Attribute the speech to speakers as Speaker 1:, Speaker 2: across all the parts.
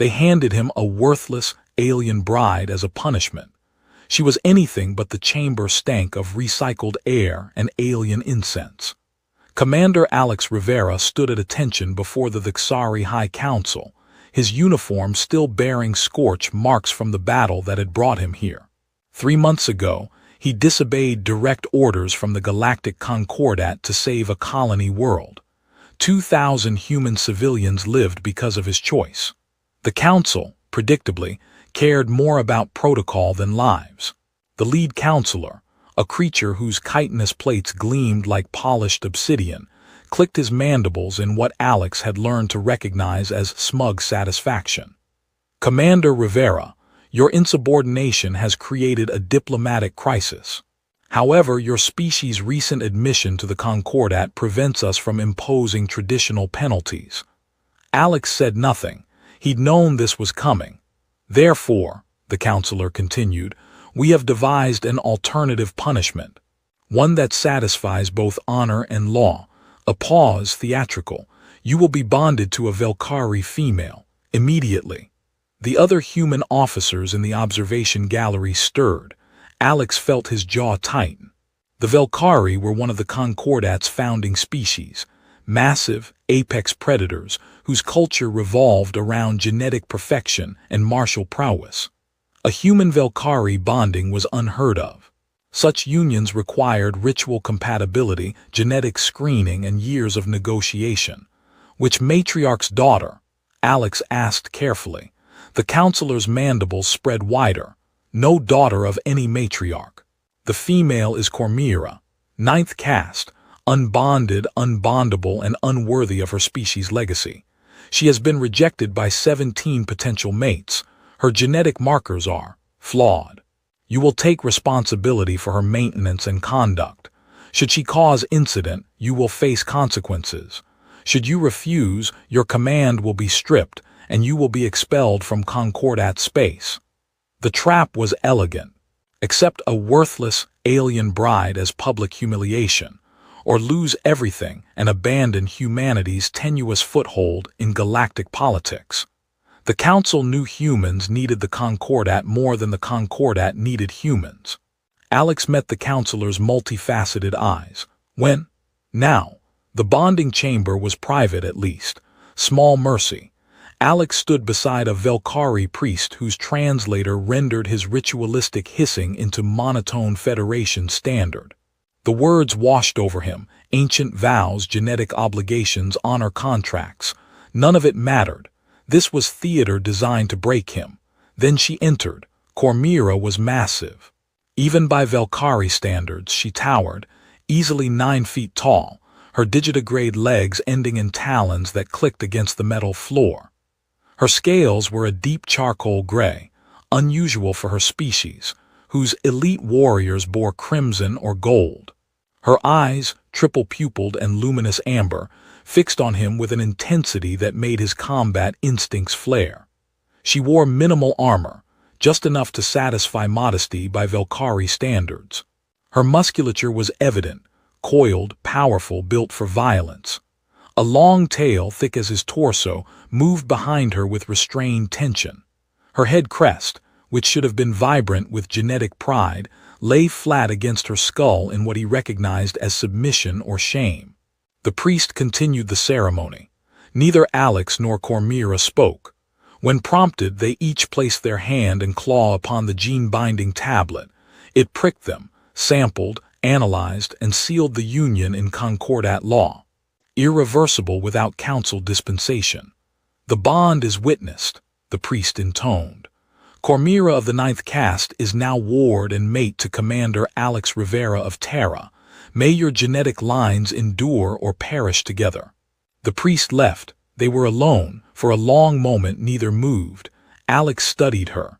Speaker 1: They handed him a worthless, alien bride as a punishment. She was anything but the chamber stank of recycled air and alien incense. Commander Alex Rivera stood at attention before the Vixari High Council, his uniform still bearing scorch marks from the battle that had brought him here. 3 months ago, he disobeyed direct orders from the Galactic Concordat to save a colony world. 2,000 human civilians lived because of his choice. The Council, predictably, cared more about protocol than lives. The lead counselor, a creature whose chitinous plates gleamed like polished obsidian, clicked his mandibles in what Alex had learned to recognize as smug satisfaction. Commander Rivera, your insubordination has created a diplomatic crisis. However, your species' recent admission to the Concordat prevents us from imposing traditional penalties. Alex said nothing. He'd known this was coming. Therefore, the counselor continued, we have devised an alternative punishment, one that satisfies both honor and law. A pause theatrical. You will be bonded to a Velkari female, immediately. The other human officers in the observation gallery stirred. Alex felt his jaw tighten. The Velkari were one of the Concordat's founding species, massive, apex predators whose culture revolved around genetic perfection and martial prowess. A human Velkari bonding was unheard of. Such unions required ritual compatibility, genetic screening, and years of negotiation. Which matriarch's daughter? Alex asked carefully. The counselor's mandibles spread wider. No daughter of any matriarch. The female is Cormira, 9th caste, unbonded, unbondable, and unworthy of her species' legacy. She has been rejected by 17 potential mates. Her genetic markers are flawed. You will take responsibility for her maintenance and conduct. Should she cause incident, you will face consequences. Should you refuse, your command will be stripped, and you will be expelled from Concordat space. The trap was elegant. Accept a worthless, alien bride as public humiliation, or lose everything and abandon humanity's tenuous foothold in galactic politics. The Council knew humans needed the Concordat more than the Concordat needed humans. Alex met the counselor's multifaceted eyes. When? Now. The bonding chamber was private at least. Small mercy. Alex stood beside a Velkari priest whose translator rendered his ritualistic hissing into monotone Federation standard. The words washed over him, ancient vows, genetic obligations, honor contracts. None of it mattered. This was theater designed to break him. Then she entered. Cormira was massive. Even by Velkari standards, she towered, easily 9 feet tall, her digitigrade legs ending in talons that clicked against the metal floor. Her scales were a deep charcoal gray, unusual for her species, whose elite warriors bore crimson or gold. Her eyes, triple-pupilled and luminous amber, fixed on him with an intensity that made his combat instincts flare. She wore minimal armor, just enough to satisfy modesty by Velkari standards. Her musculature was evident, coiled, powerful, built for violence. A long tail, thick as his torso, moved behind her with restrained tension. Her head crest, which should have been vibrant with genetic pride, lay flat against her skull in what he recognized as submission or shame. The priest continued the ceremony. Neither Alex nor Cormira spoke. When prompted, they each placed their hand and claw upon the gene-binding tablet. It pricked them, sampled, analyzed, and sealed the union in Concordat law. Irreversible without council dispensation. The bond is witnessed, the priest intoned. Cormira of the 9th caste is now ward and mate to Commander Alex Rivera of Terra. May your genetic lines endure or perish together. The priest left. They were alone. For a long moment neither moved. Alex studied her.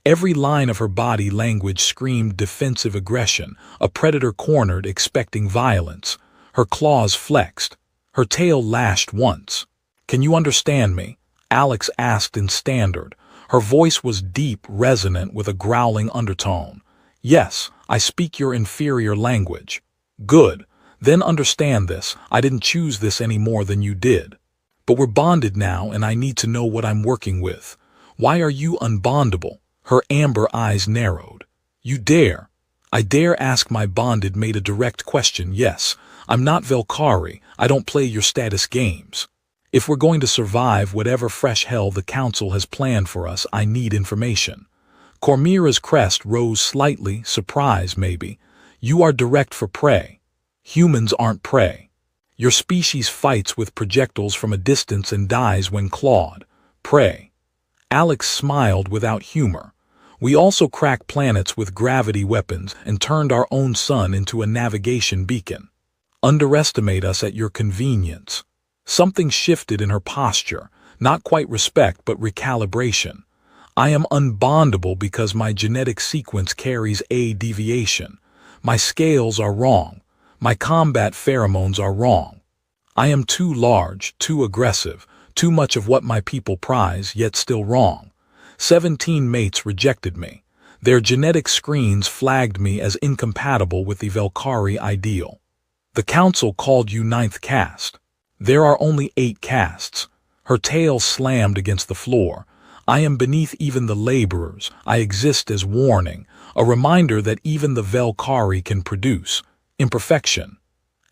Speaker 1: Every line of her body language screamed defensive aggression, a predator cornered expecting violence. Her claws flexed. Her tail lashed once. Can you understand me? Alex asked in standard. Her voice was deep, resonant with a growling undertone. Yes, I speak your inferior language. Good. Then understand this. I didn't choose this any more than you did. But we're bonded now and I need to know what I'm working with. Why are you unbondable? Her amber eyes narrowed. You dare? I dare ask my bonded mate a direct question. Yes, I'm not Velkari. I don't play your status games. If we're going to survive whatever fresh hell the council has planned for us, I need information. Cormira's crest rose slightly, surprise maybe. You are direct for prey. Humans aren't prey. Your species fights with projectiles from a distance and dies when clawed. Prey. Alex smiled without humor. We also crack planets with gravity weapons and turned our own sun into a navigation beacon. Underestimate us at your convenience. Something shifted in her posture, not quite respect but recalibration. I am unbondable because my genetic sequence carries a deviation. My scales are wrong. My combat pheromones are wrong. I am too large, too aggressive, too much of what my people prize, yet still wrong. 17 mates rejected me. Their genetic screens flagged me as incompatible with the Velkari ideal. The council called you ninth caste. There are only 8 castes. Her tail slammed against the floor. I am beneath even the laborers. I exist as warning, a reminder that even the Velkari can produce imperfection.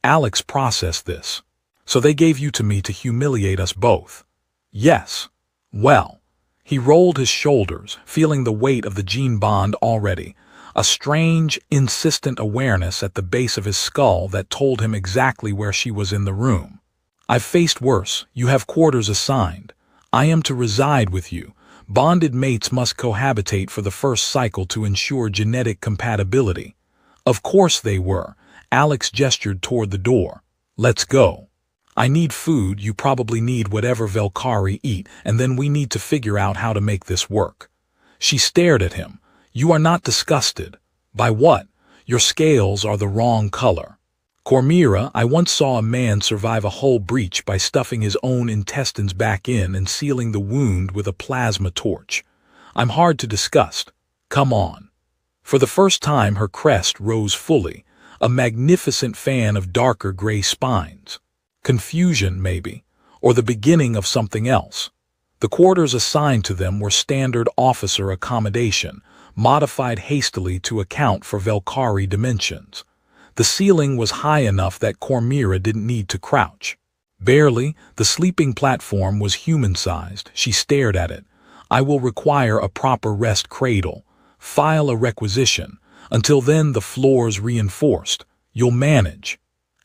Speaker 1: Alex processed this. So they gave you to me to humiliate us both. Yes. Well. He rolled his shoulders, feeling the weight of the gene bond already, a strange, insistent awareness at the base of his skull that told him exactly where she was in the room. I've faced worse. You have quarters assigned. I am to reside with you. Bonded mates must cohabitate for the first cycle to ensure genetic compatibility. Of course they were. Alex gestured toward the door. Let's go. I need food, you probably need whatever Velkari eat, and then we need to figure out how to make this work. She stared at him. You are not disgusted. By what? Your scales are the wrong color. Cormira, I once saw a man survive a hull breach by stuffing his own intestines back in and sealing the wound with a plasma torch. I'm hard to disgust. Come on. For the first time her crest rose fully, a magnificent fan of darker gray spines. Confusion, maybe, or the beginning of something else. The quarters assigned to them were standard officer accommodation, modified hastily to account for Velkari dimensions. The ceiling was high enough that Cormira didn't need to crouch. Barely, the sleeping platform was human-sized. She stared at it. I will require a proper rest cradle. File a requisition. Until then, the floor's reinforced. You'll manage.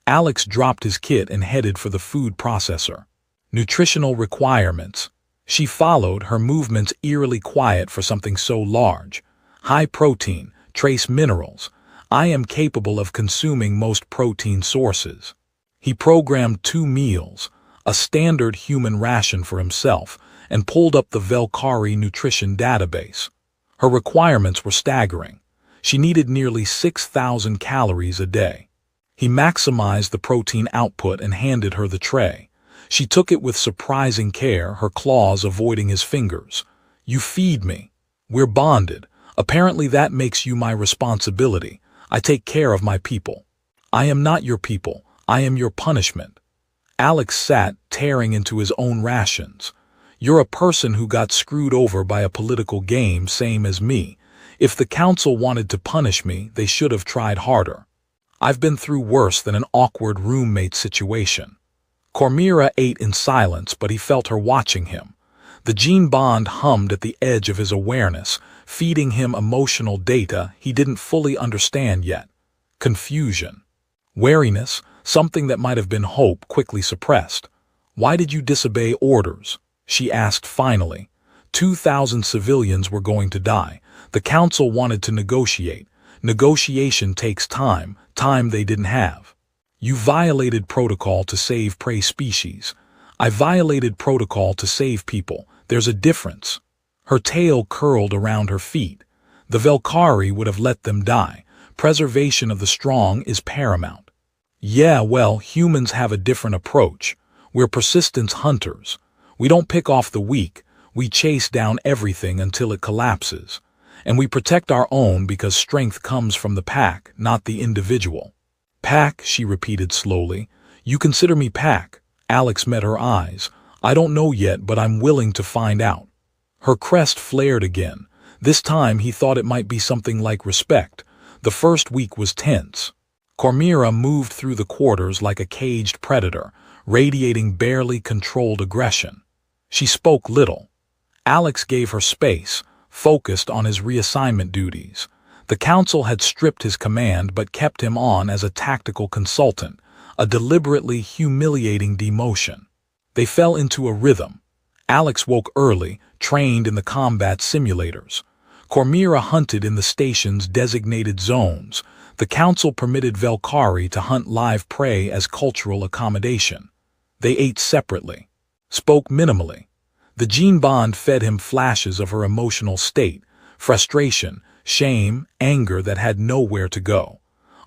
Speaker 1: Alex dropped his kit and headed for the food processor. Nutritional requirements. She followed, her movements eerily quiet for something so large. High protein, trace minerals. I am capable of consuming most protein sources. He programmed 2 meals, a standard human ration for himself, and pulled up the Velkari nutrition database. Her requirements were staggering. She needed nearly 6,000 calories a day. He maximized the protein output and handed her the tray. She took it with surprising care, her claws avoiding his fingers. You feed me. We're bonded. Apparently that makes you my responsibility. I take care of my people. I am not your people. I am your punishment. Alex sat, tearing into his own rations. You're a person who got screwed over by a political game, same as me. If the council wanted to punish me, they should have tried harder. I've been through worse than an awkward roommate situation. Cormira ate in silence, but he felt her watching him. The gene bond hummed at the edge of his awareness, feeding him emotional data he didn't fully understand yet. Confusion. Wariness, something that might have been hope, quickly suppressed. Why did you disobey orders? She asked finally. 2,000 civilians were going to die. The council wanted to negotiate. Negotiation takes time, time they didn't have. You violated protocol to save prey species. I violated protocol to save people. There's a difference. Her tail curled around her feet. The Velkari would have let them die. Preservation of the strong is paramount. Yeah, well, humans have a different approach. We're persistence hunters. We don't pick off the weak. We chase down everything until it collapses. And we protect our own because strength comes from the pack, not the individual. Pack, she repeated slowly. You consider me pack? Alex met her eyes. I don't know yet, but I'm willing to find out. Her crest flared again. This time he thought it might be something like respect. The first week was tense. Cormira moved through the quarters like a caged predator, radiating barely controlled aggression. She spoke little. Alex gave her space, focused on his reassignment duties. The council had stripped his command but kept him on as a tactical consultant, a deliberately humiliating demotion. They fell into a rhythm. Alex woke early, trained in the combat simulators. Cormira hunted in the station's designated zones. The council permitted Velkari to hunt live prey as cultural accommodation. They ate separately, spoke minimally. The gene bond fed him flashes of her emotional state, frustration, shame, anger that had nowhere to go.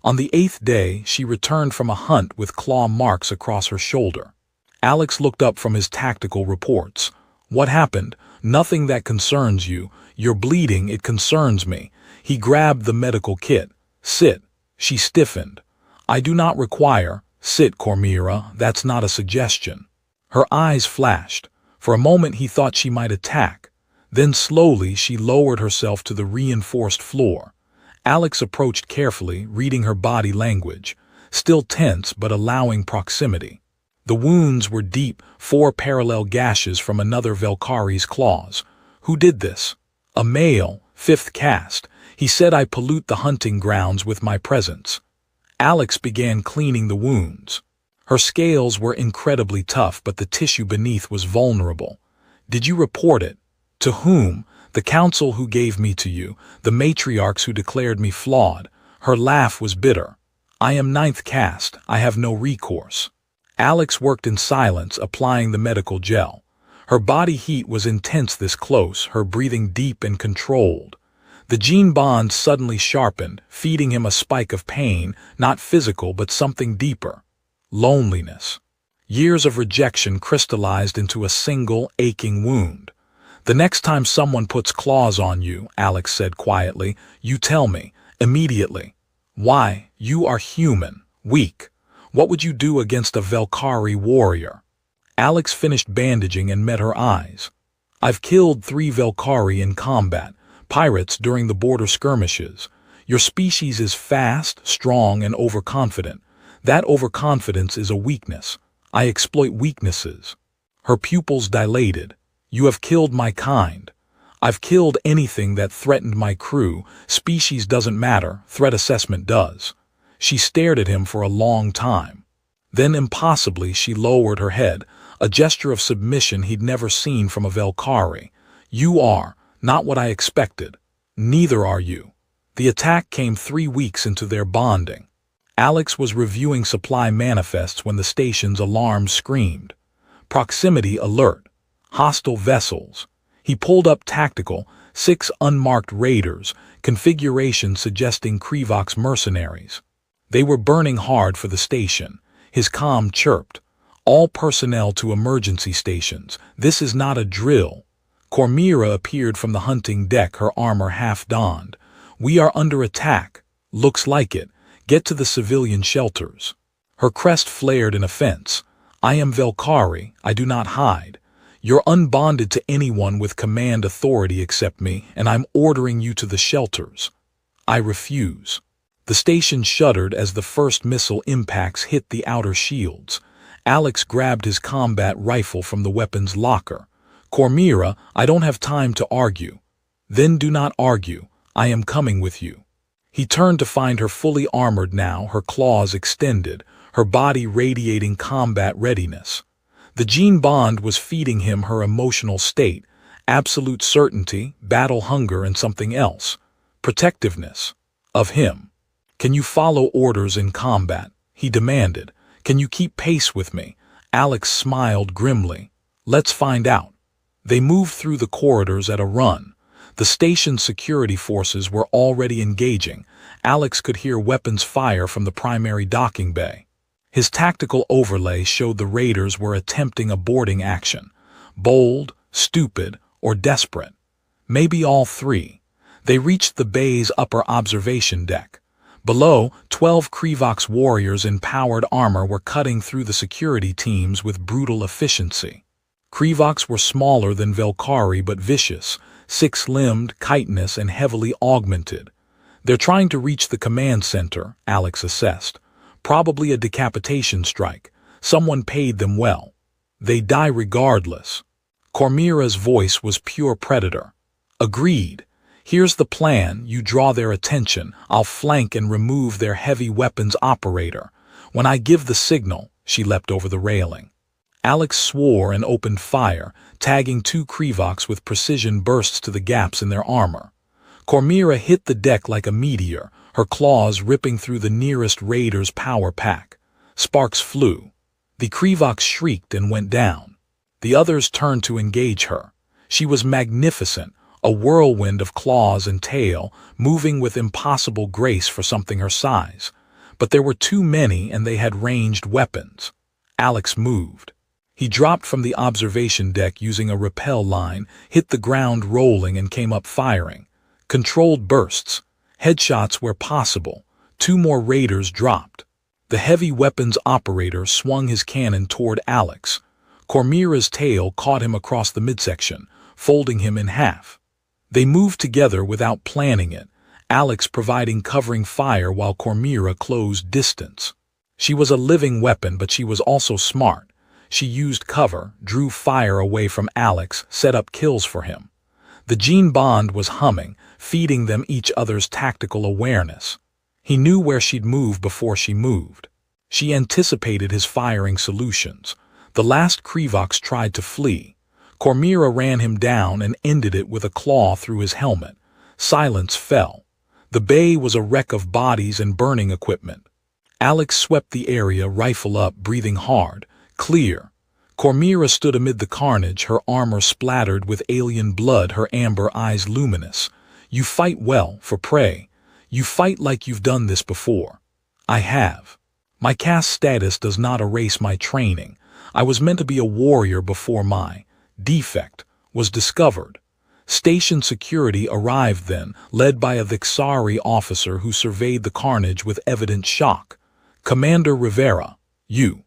Speaker 1: On the 8th day, she returned from a hunt with claw marks across her shoulder. Alex looked up from his tactical reports. What happened? Nothing that concerns you. You're bleeding, it concerns me. He grabbed the medical kit. Sit. She stiffened. I do not require. Sit, Cormira, that's not a suggestion. Her eyes flashed. For a moment he thought she might attack. Then slowly she lowered herself to the reinforced floor. Alex approached carefully, reading her body language, still tense but allowing proximity. The wounds were deep, 4 parallel gashes from another Velkari's claws. Who did this? A male, 5th caste. He said I pollute the hunting grounds with my presence. Alex began cleaning the wounds. Her scales were incredibly tough, but the tissue beneath was vulnerable. Did you report it? To whom? The council who gave me to you, the matriarchs who declared me flawed. Her laugh was bitter. I am 9th caste. I have no recourse. Alex worked in silence, applying the medical gel. Her body heat was intense this close, her breathing deep and controlled. The gene bond suddenly sharpened, feeding him a spike of pain, not physical but something deeper. Loneliness. Years of rejection crystallized into a single, aching wound. The next time someone puts claws on you, Alex said quietly, you tell me, immediately. Why? You are human, weak. What would you do against a Velkari warrior? Alex finished bandaging and met her eyes. I've killed 3 Velkari in combat, pirates during the border skirmishes. Your species is fast, strong, and overconfident. That overconfidence is a weakness. I exploit weaknesses. Her pupils dilated. You have killed my kind. I've killed anything that threatened my crew. Species doesn't matter, threat assessment does. She stared at him for a long time. Then impossibly she lowered her head, a gesture of submission he'd never seen from a Velkari. You are not what I expected. Neither are you. The attack came 3 weeks into their bonding. Alex was reviewing supply manifests when the station's alarm screamed. Proximity alert. Hostile vessels. He pulled up tactical, 6 unmarked raiders, configuration suggesting Krivok's mercenaries. They were burning hard for the station. His comm chirped. All personnel to emergency stations. This is not a drill. Cormira appeared from the hunting deck, her armor half donned. We are under attack. Looks like it. Get to the civilian shelters. Her crest flared in offense. I am Velkari. I do not hide. You're unbonded to anyone with command authority except me, and I'm ordering you to the shelters. I refuse. The station shuddered as the first missile impacts hit the outer shields. Alex grabbed his combat rifle from the weapons locker. Cormira, I don't have time to argue. Then do not argue. I am coming with you. He turned to find her fully armored now, her claws extended, her body radiating combat readiness. The gene bond was feeding him her emotional state, absolute certainty, battle hunger, and something else. Protectiveness. Of him. Can you follow orders in combat? He demanded. Can you keep pace with me? Alex smiled grimly. Let's find out. They moved through the corridors at a run. The station's security forces were already engaging. Alex could hear weapons fire from the primary docking bay. His tactical overlay showed the raiders were attempting a boarding action. Bold, stupid, or desperate. Maybe all 3. They reached the bay's upper observation deck. Below, 12 Krivok's warriors in powered armor were cutting through the security teams with brutal efficiency. Krivoks were smaller than Velkari but vicious, six-limbed, chitinous, and heavily augmented. They're trying to reach the command center, Alex assessed. Probably a decapitation strike. Someone paid them well. They die regardless. Cormira's voice was pure predator. Agreed. Here's the plan. You draw their attention. I'll flank and remove their heavy weapons operator. When I give the signal, she leapt over the railing. Alex swore and opened fire, tagging two Krivoks with precision bursts to the gaps in their armor. Cormira hit the deck like a meteor, her claws ripping through the nearest raider's power pack. Sparks flew. The Krivoks shrieked and went down. The others turned to engage her. She was magnificent, a whirlwind of claws and tail, moving with impossible grace for something her size. But there were too many and they had ranged weapons. Alex moved. He dropped from the observation deck using a rappel line, hit the ground rolling and came up firing. Controlled bursts. Headshots where possible. Two more raiders dropped. The heavy weapons operator swung his cannon toward Alex. Cormira's tail caught him across the midsection, folding him in half. They moved together without planning it, Alex providing covering fire while Cormira closed distance. She was a living weapon, but she was also smart. She used cover, drew fire away from Alex, set up kills for him. The gene bond was humming, feeding them each other's tactical awareness. He knew where she'd move before she moved. She anticipated his firing solutions. The last Krivoks tried to flee. Cormira ran him down and ended it with a claw through his helmet. Silence fell. The bay was a wreck of bodies and burning equipment. Alex swept the area, rifle up, breathing hard. Clear. Cormira stood amid the carnage, her armor splattered with alien blood, her amber eyes luminous. You fight well, for prey. You fight like you've done this before. I have. My caste status does not erase my training. I was meant to be a warrior before my defect was discovered. Station security arrived then, led by a Vixari officer who surveyed the carnage with evident shock. Commander Rivera, you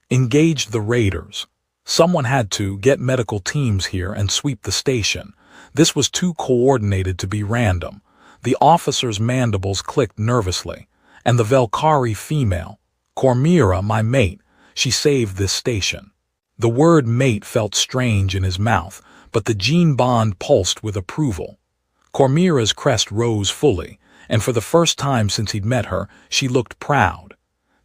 Speaker 1: engaged the raiders. Someone had to get medical teams here and sweep the station. This was too coordinated to be random. The officer's mandibles clicked nervously. And the Velkari female, Cormira, my mate, she saved this station. The word mate felt strange in his mouth, but the gene bond pulsed with approval. Cormira's crest rose fully, and for the first time since he'd met her, she looked proud.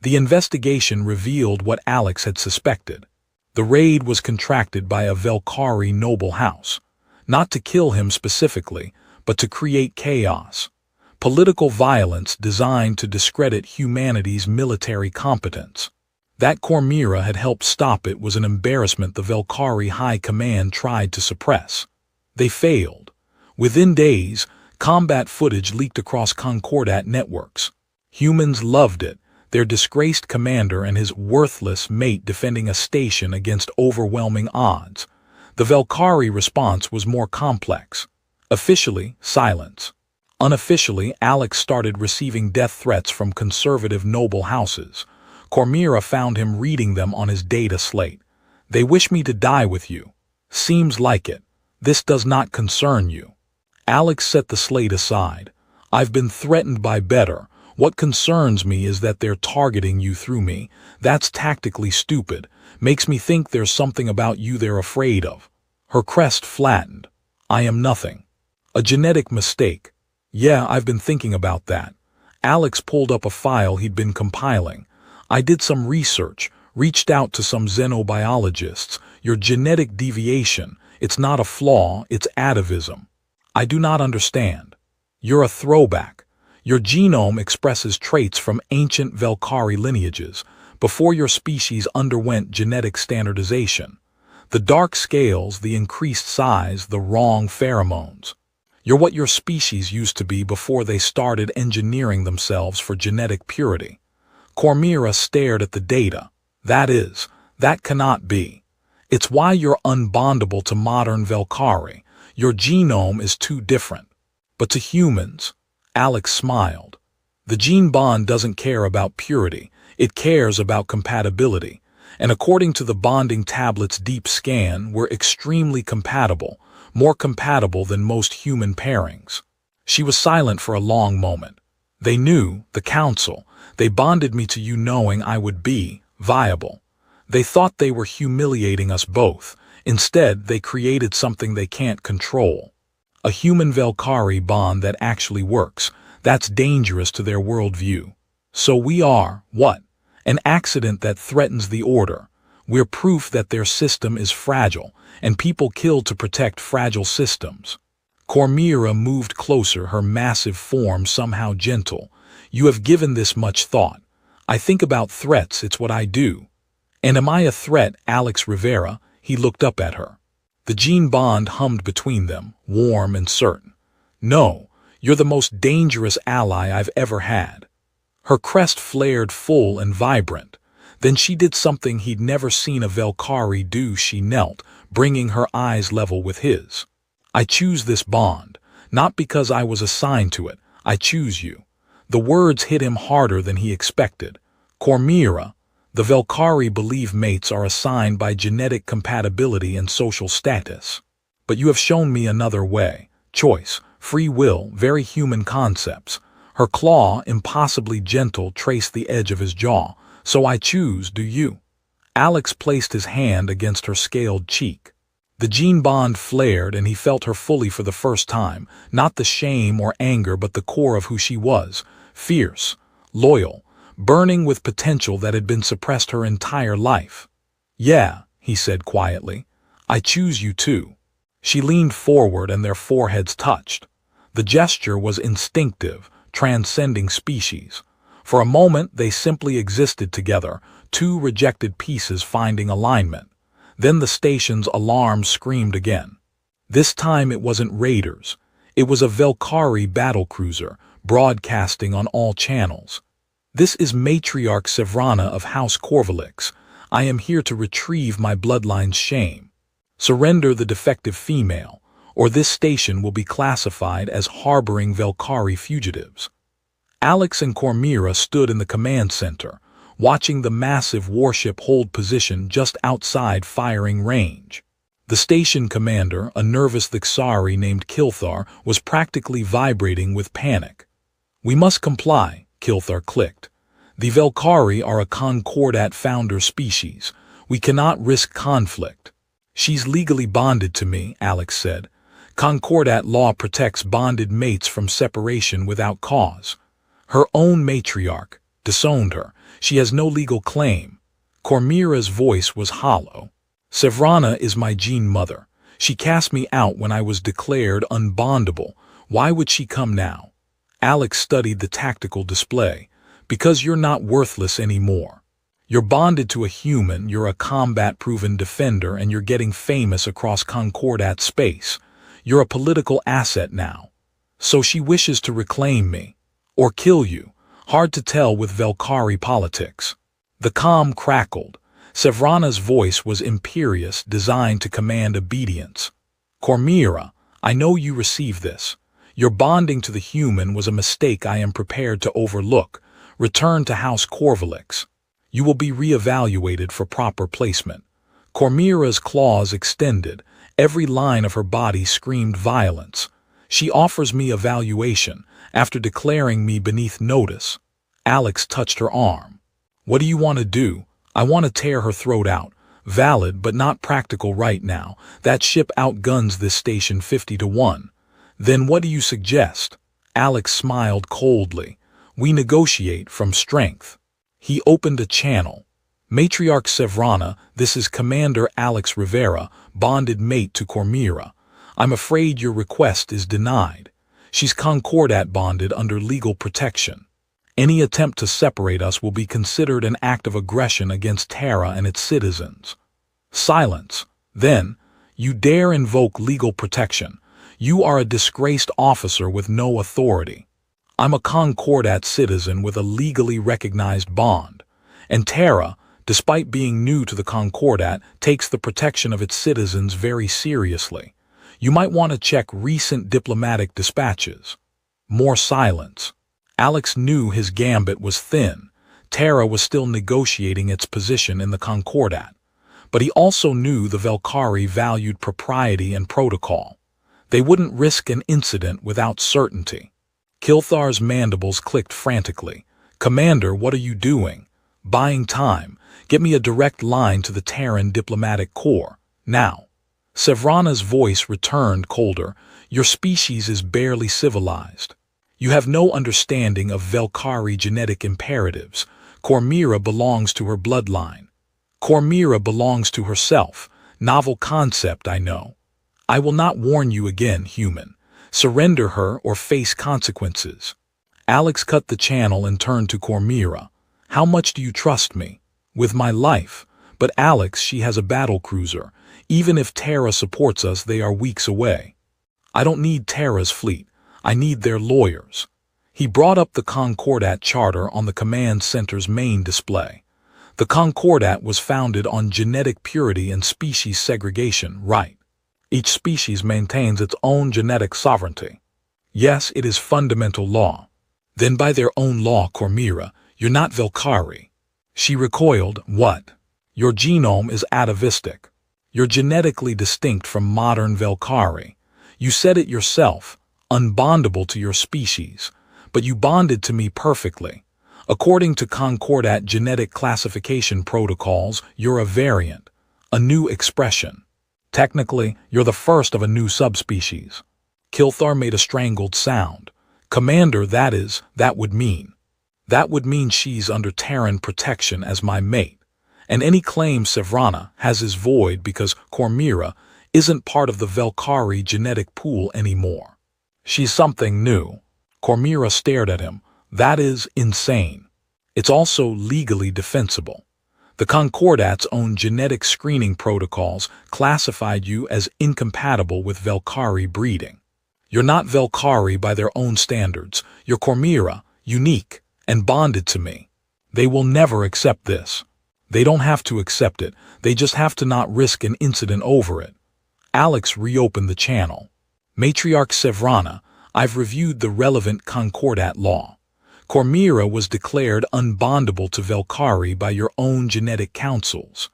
Speaker 1: The investigation revealed what Alex had suspected. The raid was contracted by a Velkari noble house. Not to kill him specifically, but to create chaos. Political violence designed to discredit humanity's military competence. That Cormira had helped stop it was an embarrassment the Velkari High Command tried to suppress. They failed. Within days, combat footage leaked across Concordat networks. Humans loved it, their disgraced commander and his worthless mate defending a station against overwhelming odds. The Velkari response was more complex. Officially, silence. Unofficially, Alex started receiving death threats from conservative noble houses. Cormira found him reading them on his data slate. They wish me to die with you. Seems like it. This does not concern you. Alex set the slate aside. I've been threatened by better. What concerns me is that they're targeting you through me. That's tactically stupid. Makes me think there's something about you they're afraid of. Her crest flattened. I am nothing. A genetic mistake. Yeah, I've been thinking about that. Alex pulled up a file he'd been compiling. I did some research, reached out to some xenobiologists. Your genetic deviation, it's not a flaw, it's atavism. I do not understand. You're a throwback. Your genome expresses traits from ancient Velkari lineages, before your species underwent genetic standardization. The dark scales, the increased size, the wrong pheromones. You're what your species used to be before they started engineering themselves for genetic purity. Cormira stared at the data. That cannot be. It's why you're unbondable to modern Velkari. Your genome is too different. But to humans, Alex smiled. The gene bond doesn't care about purity. It cares about compatibility. and according to the bonding tablet's deep scan, we're extremely compatible, more compatible than most human pairings. She was silent for a long moment. They knew, the council, they bonded me to you knowing I would be viable. They thought they were humiliating us both. Instead, they created something they can't control. A human Valkyrie bond that actually works. That's dangerous to their worldview. So we are, what? An accident that threatens the order. We're proof that their system is fragile, and people kill to protect fragile systems. Cormira moved closer, her massive form somehow gentle. You have given this much thought. I think about threats, it's what I do. And am I a threat, Alex Rivera? He looked up at her. The gene bond hummed between them, warm and certain. No, you're the most dangerous ally I've ever had. Her crest flared full and vibrant. Then she did something he'd never seen a Valkyrie do. She knelt, bringing her eyes level with his. I choose this bond, not because I was assigned to it. I choose you. The words hit him harder than he expected. Cormira, the Valkyrie believe mates are assigned by genetic compatibility and social status. But you have shown me another way. Choice, free will, very human concepts. Her claw, impossibly gentle, traced the edge of his jaw. So I choose, do you? Alex placed his hand against her scaled cheek. The gene bond flared and he felt her fully for the first time, not the shame or anger but the core of who she was, fierce, loyal, burning with potential that had been suppressed her entire life. Yeah, he said quietly, I choose you too. She leaned forward and their foreheads touched. The gesture was instinctive, transcending species. For a moment they simply existed together, two rejected pieces finding alignment. Then the station's alarm screamed again. This time it wasn't raiders. It was a Valkyrie battlecruiser, broadcasting on all channels. This is Matriarch Sevrana of House Corvalix. I am here to retrieve my bloodline's shame. Surrender the defective female, or this station will be classified as harboring Valkyrie fugitives. Alex and Cormira stood in the command center, watching the massive warship hold position just outside firing range. The station commander, a nervous Thixari named Kilthar, was practically vibrating with panic. We must comply, Kilthar clicked. The Valkyrie are a Concordat founder species. We cannot risk conflict. She's legally bonded to me, Alex said. Concordat law protects bonded mates from separation without cause. Her own matriarch disowned her. She has no legal claim. Cormira's voice was hollow. Sevrana is my gene mother. She cast me out when I was declared unbondable. Why would she come now? Alex studied the tactical display. Because you're not worthless anymore. You're bonded to a human, you're a combat-proven defender, and you're getting famous across Concordat space. You're a political asset now. So she wishes to reclaim me. Or kill you. Hard to tell with Valkyrie politics. The comm crackled. Sevrana's voice was imperious, designed to command obedience. Cormira, I know you received this. Your bonding to the human was a mistake I am prepared to overlook. Return to House Corvalix. You will be re-evaluated for proper placement. Cormira's claws extended. Every line of her body screamed violence. She offers me evaluation, after declaring me beneath notice. Alex touched her arm. What do you want to do? I want to tear her throat out. Valid but not practical right now. That ship outguns this station 50-1. Then what do you suggest? Alex smiled coldly. We negotiate from strength. He opened a channel. Matriarch Sevrana, this is Commander Alex Rivera, bonded mate to Cormira. I'm afraid your request is denied. She's Concordat bonded under legal protection. Any attempt to separate us will be considered an act of aggression against Terra and its citizens. Silence. Then, you dare invoke legal protection. You are a disgraced officer with no authority. I'm a Concordat citizen with a legally recognized bond. And Terra, despite being new to the Concordat, takes the protection of its citizens very seriously. You might want to check recent diplomatic dispatches. More silence. Alex knew his gambit was thin. Terra was still negotiating its position in the Concordat, but he also knew the Velkari valued propriety and protocol. They wouldn't risk an incident without certainty. Kilthar's mandibles clicked frantically. "Commander, what are you doing?" "Buying time. Get me a direct line to the Terran diplomatic corps. Now." Sevrana's voice returned colder. "Your species is barely civilized. You have no understanding of Velkari genetic imperatives. Cormira belongs to her bloodline. Cormira belongs to herself. Novel concept, I know. I will not warn you again, human. Surrender her or face consequences." Alex cut the channel and turned to Cormira. "How much do you trust me?" "With my life. But Alex, she has a battle cruiser. Even if Terra supports us, they are weeks away. I don't need Terra's fleet. I need their lawyers." He brought up the Concordat Charter on the command center's main display. The Concordat was founded on genetic purity and species segregation, right? Each species maintains its own genetic sovereignty. Yes, it is fundamental law. Then by their own law, Cormira, you're not Velkari. She recoiled. "What? Your genome is atavistic. You're genetically distinct from modern Velkari. You said it yourself, unbondable to your species, but you bonded to me perfectly. According to Concordat genetic classification protocols, you're a variant, a new expression. Technically, you're the first of a new subspecies." Kilthar made a strangled sound. "Commander, that would mean she's under Terran protection as my mate, and any claim Sevrana has is void because Cormira isn't part of the Velkari genetic pool anymore. She's something new." Cormira stared at him. "That is insane. It's also legally defensible. The Concordat's own genetic screening protocols classified you as incompatible with Velkari breeding. You're not Velkari by their own standards. You're Cormira, unique, and bonded to me. They will never accept this. They don't have to accept it. They just have to not risk an incident over it." Alex reopened the channel. "Matriarch Sevrana, I've reviewed the relevant Concordat law. Cormira was declared unbondable to Velkari by your own genetic councils.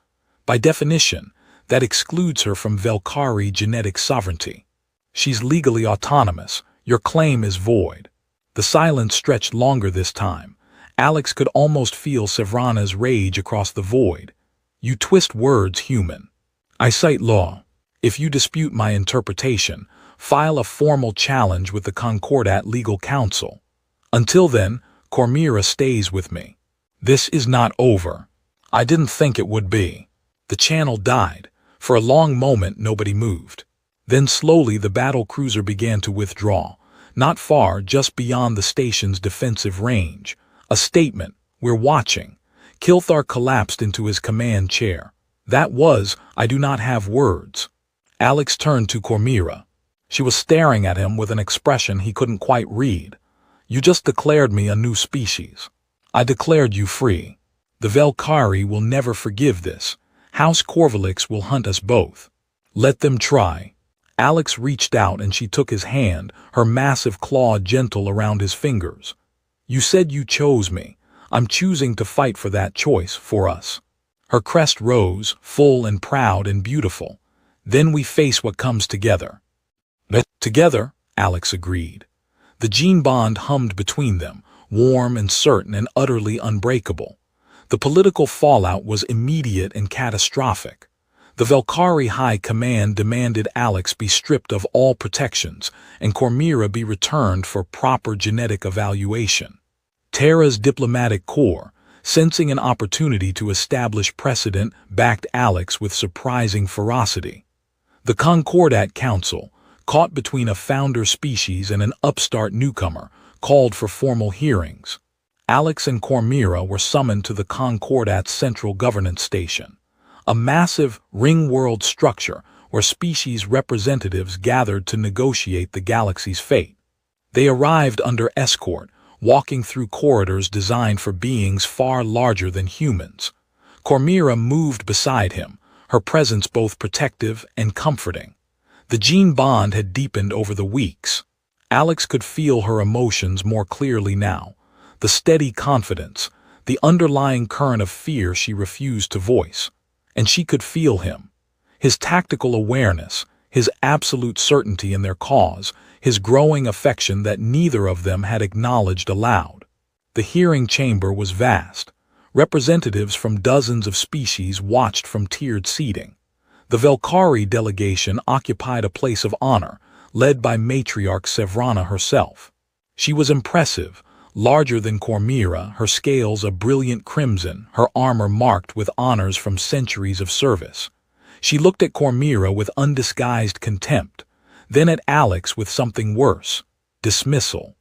Speaker 1: By definition, that excludes her from Velkari genetic sovereignty. She's legally autonomous. Your claim is void." The silence stretched longer this time. Alex could almost feel Sevrana's rage across the void. "You twist words, human. I cite law. If you dispute my interpretation, file a formal challenge with the Concordat Legal Council. Until then, Cormira stays with me. This is not over." "I didn't think it would be." The channel died. For a long moment, nobody moved. Then slowly the battle cruiser began to withdraw. Not far, just beyond the station's defensive range. A statement, "We're watching." Kilthar collapsed into his command chair. I do not have words." Alex turned to Cormira. She was staring at him with an expression he couldn't quite read. "You just declared me a new species. I declared you free. The Velkari will never forgive this. House Corvalix will hunt us both. Let them try." Alex reached out and she took his hand, her massive claw gentle around his fingers. "You said you chose me. I'm choosing to fight for that choice, for us." Her crest rose, full and proud and beautiful. "Then we face what comes together." "Together," Alex agreed. The gene bond hummed between them, warm and certain and utterly unbreakable. The political fallout was immediate and catastrophic. The Velkari High Command demanded Alex be stripped of all protections and Cormira be returned for proper genetic evaluation. Terra's diplomatic corps, sensing an opportunity to establish precedent, backed Alex with surprising ferocity. The Concordat Council, caught between a founder species and an upstart newcomer, called for formal hearings. Alex and Cormira were summoned to the Concordat's central governance station, a massive ring-world structure where species representatives gathered to negotiate the galaxy's fate. They arrived under escort, walking through corridors designed for beings far larger than humans. Cormira moved beside him, her presence both protective and comforting. The gene bond had deepened over the weeks. Alex could feel her emotions more clearly now. The steady confidence, the underlying current of fear she refused to voice. And she could feel him. His tactical awareness, his absolute certainty in their cause, his growing affection that neither of them had acknowledged aloud. The hearing chamber was vast. Representatives from dozens of species watched from tiered seating. The Velkari delegation occupied a place of honor, led by matriarch Sevrana herself. She was impressive, larger than Cormira, her scales a brilliant crimson, her armor marked with honors from centuries of service. She looked at Cormira with undisguised contempt, then at Alex with something worse, dismissal.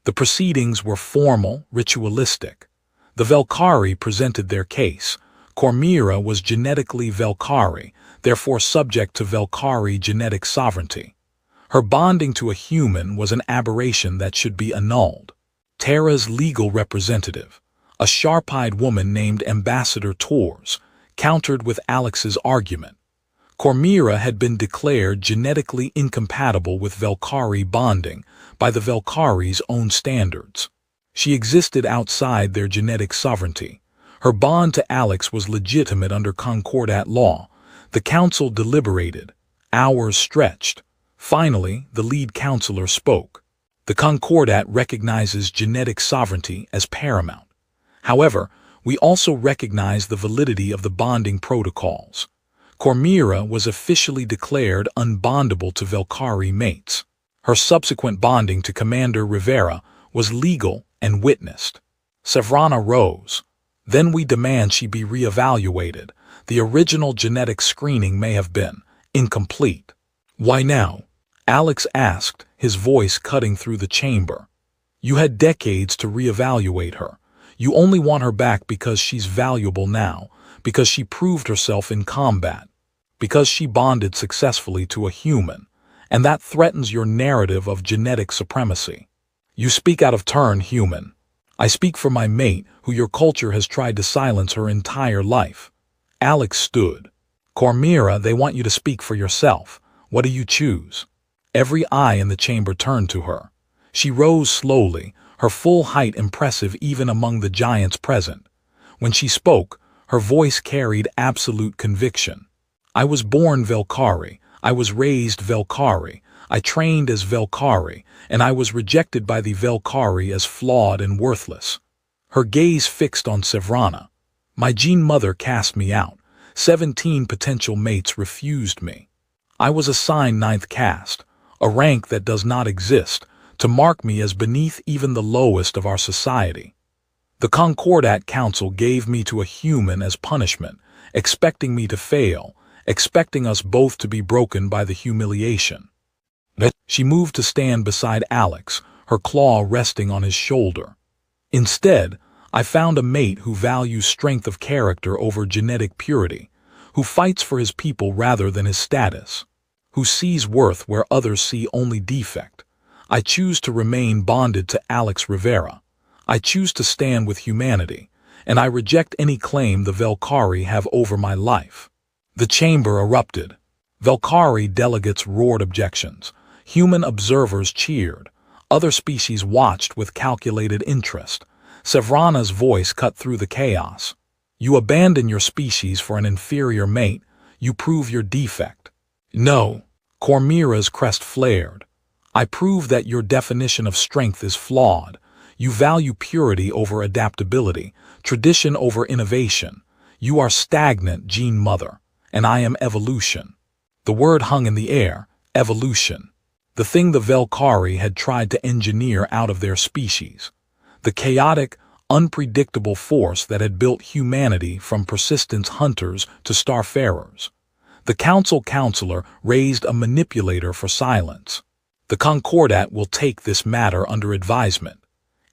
Speaker 1: The proceedings were formal, ritualistic. The Velkari presented their case. Cormira was genetically Velkari, therefore subject to Velkari genetic sovereignty. Her bonding to a human was an aberration that should be annulled. Terra's legal representative, a sharp-eyed woman named Ambassador Tors, countered with Alex's argument. Cormira had been declared genetically incompatible with Velkari bonding by the Velkari's own standards. She existed outside their genetic sovereignty. Her bond to Alex was legitimate under Concordat law. The council deliberated. Hours stretched. Finally, the lead counselor spoke. The Concordat recognizes genetic sovereignty as paramount. However, we also recognize the validity of the bonding protocols. Cormira was officially declared unbondable to Velkari mates. Her subsequent bonding to Commander Rivera was legal and witnessed. Sevrana rose. Then we demand she be reevaluated. The original genetic screening may have been incomplete. Why now? Alex asked, his voice cutting through the chamber. You had decades to reevaluate her. You only want her back because she's valuable now, because she proved herself in combat, because she bonded successfully to a human, and that threatens your narrative of genetic supremacy. You speak out of turn, human. I speak for my mate, who your culture has tried to silence her entire life. Alex stood. Cormira, they want you to speak for yourself. What do you choose? Every eye in the chamber turned to her. She rose slowly, her full height impressive even among the giants present. When she spoke, her voice carried absolute conviction. I was born Velkari. I was raised Velkari. I trained as Velkari, and I was rejected by the Velkari as flawed and worthless. Her gaze fixed on Sevrana. My gene mother cast me out. 17 potential mates refused me. I was assigned 9th caste, a rank that does not exist, to mark me as beneath even the lowest of our society. The Concordat Council gave me to a human as punishment, expecting me to fail, expecting us both to be broken by the humiliation. She moved to stand beside Alex, her claw resting on his shoulder. Instead, I found a mate who values strength of character over genetic purity, who fights for his people rather than his status, who sees worth where others see only defect. I choose to remain bonded to Alex Rivera. I choose to stand with humanity, and I reject any claim the Velkari have over my life. The chamber erupted. Velkari delegates roared objections. Human observers cheered. Other species watched with calculated interest. Sevrana's voice cut through the chaos. You abandon your species for an inferior mate. You prove your defect. No. Cormira's crest flared. I prove that your definition of strength is flawed. You value purity over adaptability, tradition over innovation. You are stagnant, gene mother, and I am evolution. The word hung in the air, evolution. The thing the Velkari had tried to engineer out of their species. The chaotic, unpredictable force that had built humanity from persistence hunters to starfarers. The council counselor raised a manipulator for silence. The Concordat will take this matter under advisement.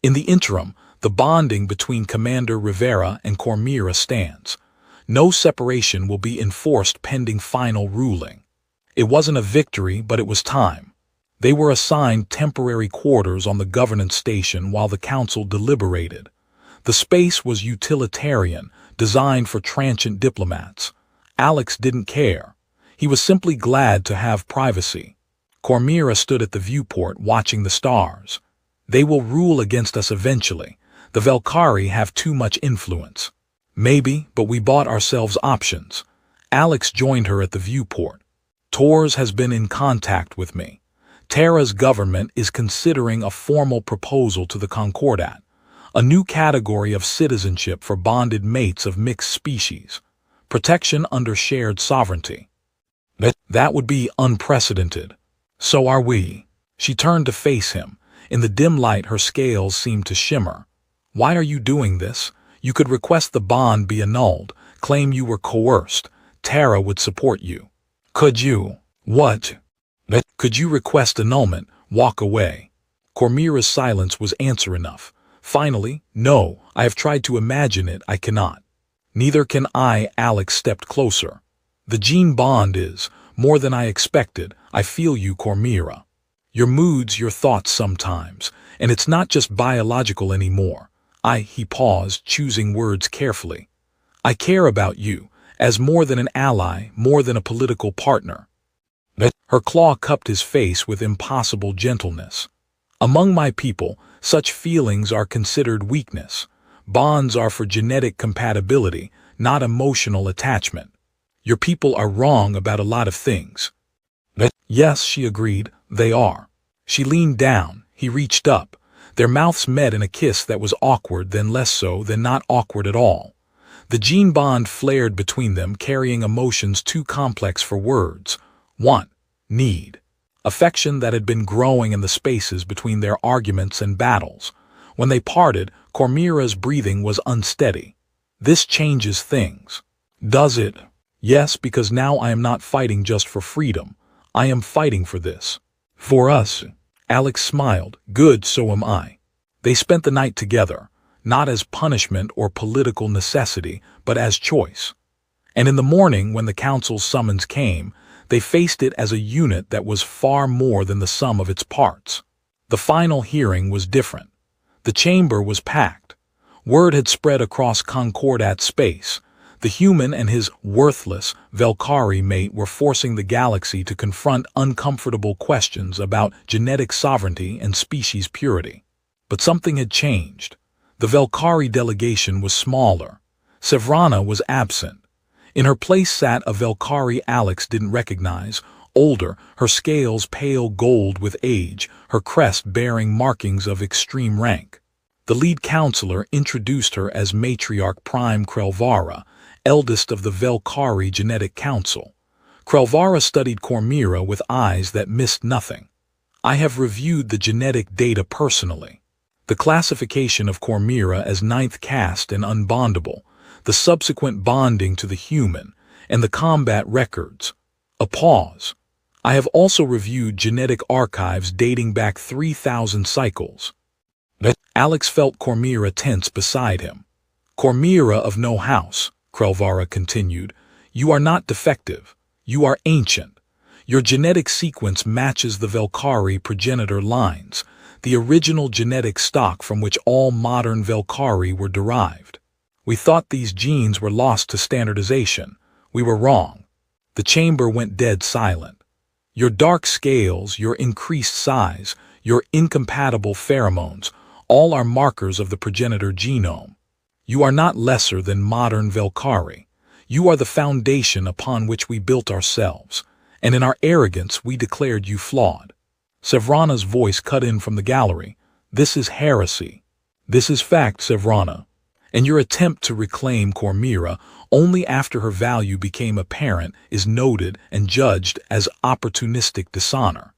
Speaker 1: In the interim, the bonding between Commander Rivera and Cormira stands. No separation will be enforced pending final ruling. It wasn't a victory, but it was time. They were assigned temporary quarters on the governance station while the council deliberated. The space was utilitarian, designed for transient diplomats. Alex didn't care. He was simply glad to have privacy. Cormira stood at the viewport watching the stars. They will rule against us eventually. The Velkari have too much influence. Maybe, but we bought ourselves options. Alex joined her at the viewport. Tors has been in contact with me. Terra's government is considering a formal proposal to the Concordat, a new category of citizenship for bonded mates of mixed species. Protection under shared sovereignty. That would be unprecedented. So are we. She turned to face him. In the dim light, her scales seemed to shimmer. Why are you doing this? You could request the bond be annulled, claim you were coerced. Terra would support you. Could you? What? Could you request annulment, walk away? Cormira's silence was answer enough. Finally, no, I have tried to imagine it, I cannot. Neither can I. Alex stepped closer. The gene bond is more than I expected. I feel you, Cormira. Your moods, your thoughts sometimes, and it's not just biological anymore. He paused, choosing words carefully. I care about you, as more than an ally, more than a political partner. Her claw cupped his face with impossible gentleness. Among my people, such feelings are considered weakness. Bonds are for genetic compatibility, not emotional attachment. Your people are wrong about a lot of things. Yes, she agreed, they are. She leaned down, he reached up. Their mouths met in a kiss that was awkward, then less so, then not awkward at all. The gene bond flared between them, carrying emotions too complex for words. Want, need, affection that had been growing in the spaces between their arguments and battles. When they parted, Cormira's breathing was unsteady. This changes things. Does it? Yes, because now I am not fighting just for freedom. I am fighting for this. For us. Alex smiled. Good, so am I. They spent the night together, not as punishment or political necessity, but as choice. And in the morning, when the council's summons came, they faced it as a unit that was far more than the sum of its parts. The final hearing was different. The chamber was packed. Word had spread across Concordat space. The human and his worthless Velkari mate were forcing the galaxy to confront uncomfortable questions about genetic sovereignty and species purity. But something had changed. The Velkari delegation was smaller. Sevrana was absent. In her place sat a Velkari Alex didn't recognize, older, her scales pale gold with age, her crest bearing markings of extreme rank. The lead counselor introduced her as Matriarch Prime Krelvara, eldest of the Velkari Genetic Council. Krelvara studied Cormira with eyes that missed nothing. I have reviewed the genetic data personally. The classification of Cormira as ninth caste and unbondable, the subsequent bonding to the human, and the combat records. A pause. I have also reviewed genetic archives dating back 3,000 cycles. Alex felt Cormira tense beside him. Cormira of no house, Krelvara continued, you are not defective. You are ancient. Your genetic sequence matches the Velkari progenitor lines, the original genetic stock from which all modern Velkari were derived. We thought these genes were lost to standardization. We were wrong. The chamber went dead silent. Your dark scales, your increased size, your incompatible pheromones, all are markers of the progenitor genome. You are not lesser than modern Velkari. You are the foundation upon which we built ourselves, and in our arrogance we declared you flawed. Sevrana's voice cut in from the gallery. This is heresy. This is fact, Sevrana. And your attempt to reclaim Cormira only after her value became apparent is noted and judged as opportunistic dishonor.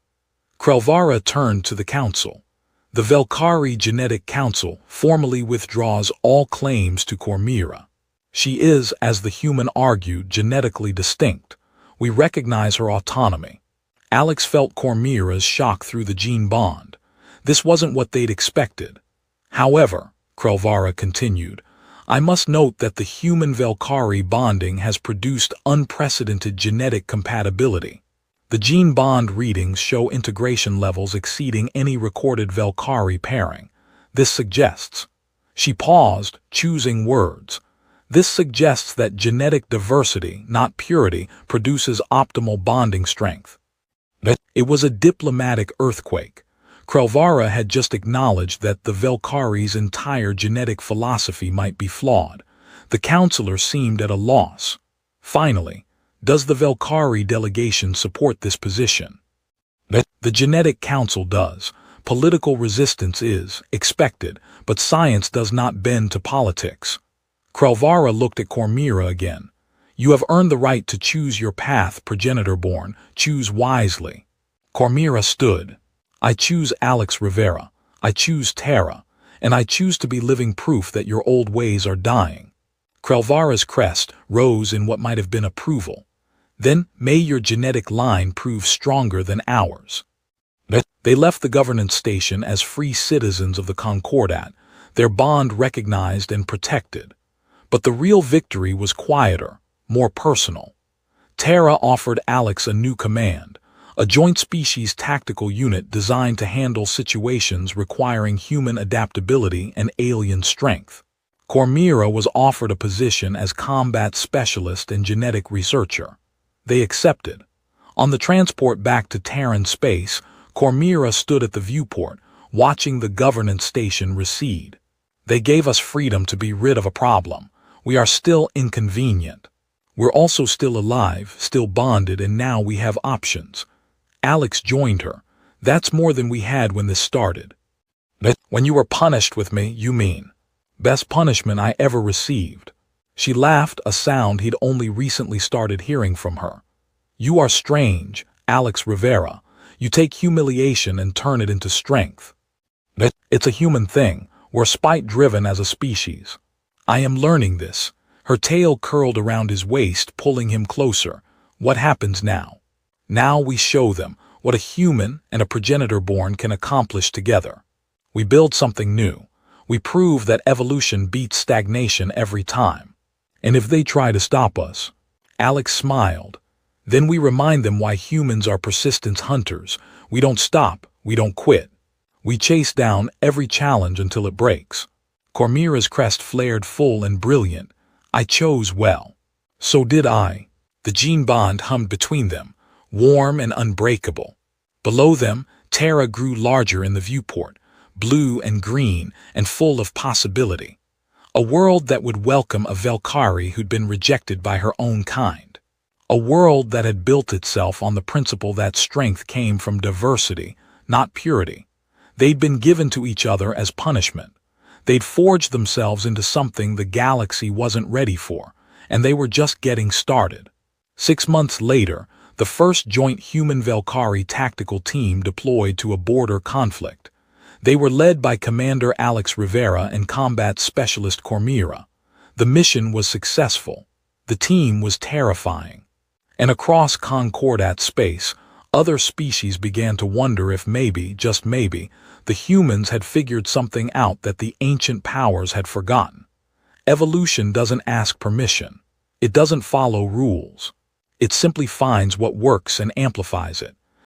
Speaker 1: Krelvara turned to the council. The Velkari Genetic Council formally withdraws all claims to Cormira. She is, as the human argued, genetically distinct. We recognize her autonomy. Alex felt Cormira's shock through the gene bond. This wasn't what they'd expected. However, Krelvara continued, I must note that the human Velkari bonding has produced unprecedented genetic compatibility. The gene bond readings show integration levels exceeding any recorded Velkari pairing. This suggests. She paused, choosing words. This suggests that genetic diversity, not purity, produces optimal bonding strength. It was a diplomatic earthquake. Krelvara had just acknowledged that the Velkari's entire genetic philosophy might be flawed. The counselor seemed at a loss. Finally, does the Velkari delegation support this position? The Genetic Council does. Political resistance is expected, but science does not bend to politics. Krelvara looked at Cormira again. You have earned the right to choose your path, progenitor-born. Choose wisely. Cormira stood. I choose Alex Rivera. I choose Terra. And I choose to be living proof that your old ways are dying. Krelvara's crest rose in what might have been approval. Then may your genetic line prove stronger than ours. They left the governance station as free citizens of the Concordat, their bond recognized and protected. But the real victory was quieter, more personal. Terra offered Alex a new command, a joint species tactical unit designed to handle situations requiring human adaptability and alien strength. Cormira was offered a position as combat specialist and genetic researcher. They accepted. On the transport back to Terran space, Cormira stood at the viewport, watching the governance station recede. They gave us freedom to be rid of a problem. We are still inconvenient. We're also still alive, still bonded, and now we have options. Alex joined her. That's more than we had when this started. When you were punished with me, you mean? Best punishment I ever received. She laughed, a sound he'd only recently started hearing from her. You are strange, Alex Rivera. You take humiliation and turn it into strength. It's a human thing. We're spite-driven as a species. I am learning this. Her tail curled around his waist, pulling him closer. What happens now? Now we show them what a human and a progenitor-born can accomplish together. We build something new. We prove that evolution beats stagnation every time. And if they try to stop us, Alex smiled. Then we remind them why humans are persistence hunters. We don't stop, we don't quit. We chase down every challenge until it breaks. Cormira's crest flared full and brilliant. I chose well. So did I. The gene bond hummed between them, warm and unbreakable. Below them, Terra grew larger in the viewport, blue and green and full of possibility. A world that would welcome a Velkari who'd been rejected by her own kind. A world that had built itself on the principle that strength came from diversity, not purity. They'd been given to each other as punishment. They'd forged themselves into something the galaxy wasn't ready for, and they were just getting started. 6 months later, the first joint human Velkari tactical team deployed to a border conflict. They were led by Commander Alex Rivera and combat specialist Cormira. The mission was successful. The team was terrifying. And across Concordat space, other species began to wonder if maybe, just maybe, the humans had figured something out that the ancient powers had forgotten. Evolution doesn't ask permission. It doesn't follow rules. It simply finds what works and amplifies it.